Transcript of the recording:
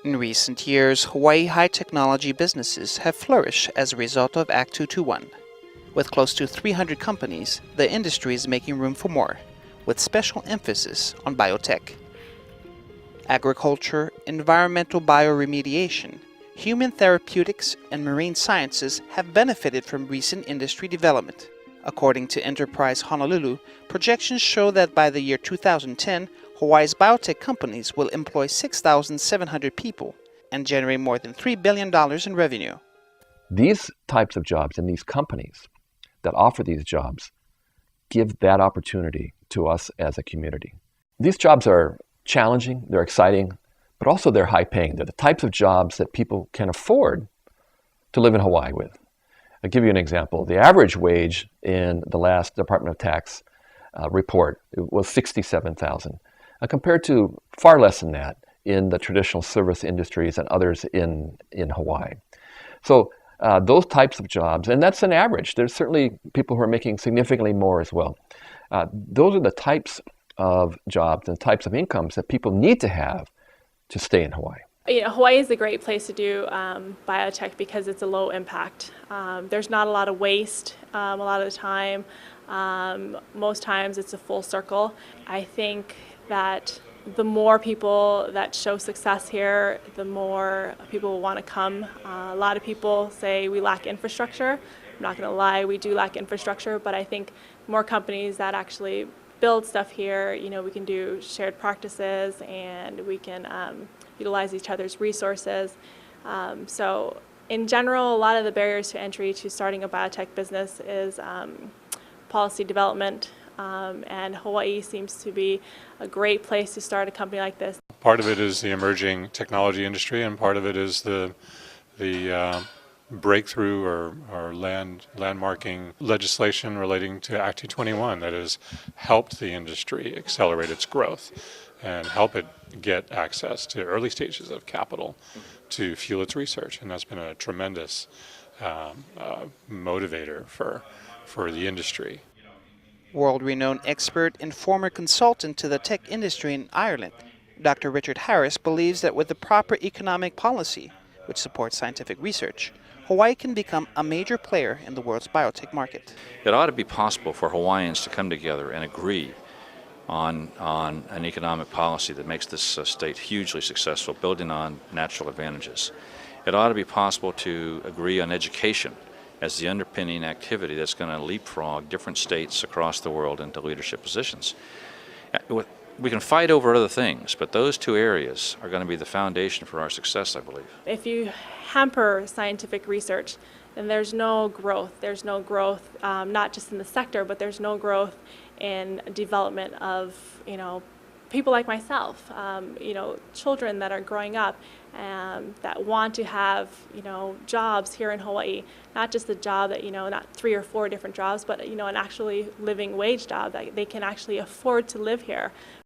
In recent years, Hawaii high-technology businesses have flourished as a result of Act 221. With close to 300 companies, the industry is making room for more, with special emphasis on biotech. Agriculture, environmental bioremediation, human therapeutics, and marine sciences have benefited from recent industry development. According to Enterprise Honolulu, projections show that by the year 2010, Hawaii's biotech companies will employ 6,700 people and generate more than $3 billion in revenue. These types of jobs and these companies that offer these jobs give that opportunity to us as a community. These jobs are challenging, they're exciting, but also they're high paying. They're the types of jobs that people can afford to live in Hawaii with. I'll give you an example. The average wage in the last Department of Tax report was $67,000, compared to far less than that in the traditional service industries and others in Hawaii. So those types of jobs, and that's an average. There's certainly people who are making significantly more as well. Those are the types of jobs and types of incomes that people need to have to stay in Hawaii. Hawaii is a great place to do biotech because it's a low impact. There's not a lot of waste a lot of the time. Most times it's a full circle. I think that the more people that show success here, the more people will want to come. A lot of people say we lack infrastructure. I'm not going to lie, we do lack infrastructure, but I think more companies that actually build stuff here, we can do shared practices and we can utilize each other's resources. So in general, a lot of the barriers to entry to starting a biotech business is policy development, and Hawaii seems to be a great place to start a company like this. Part of it is the emerging technology industry, and part of it is the breakthrough or landmarking legislation relating to Act 221 that has helped the industry accelerate its growth and help it get access to early stages of capital to fuel its research. And that's been a tremendous motivator for the industry. World-renowned expert and former consultant to the tech industry in Ireland, Dr. Richard Harris believes that with the proper economic policy, which supports scientific research, Hawaii can become a major player in the world's biotech market. It ought to be possible for Hawaiians to come together and agree on an economic policy that makes this state hugely successful, building on natural advantages. It ought to be possible to agree on education as the underpinning activity that's going to leapfrog different states across the world into leadership positions. We can fight over other things, but those two areas are going to be the foundation for our success, I believe. If you hamper scientific research, then there's no growth. There's no growth, not just in the sector, but there's no growth in development of, people like myself, children that are growing up that want to have, jobs here in Hawaii, not just a job that, not 3 or 4 different jobs, but, an actually living wage job that they can actually afford to live here.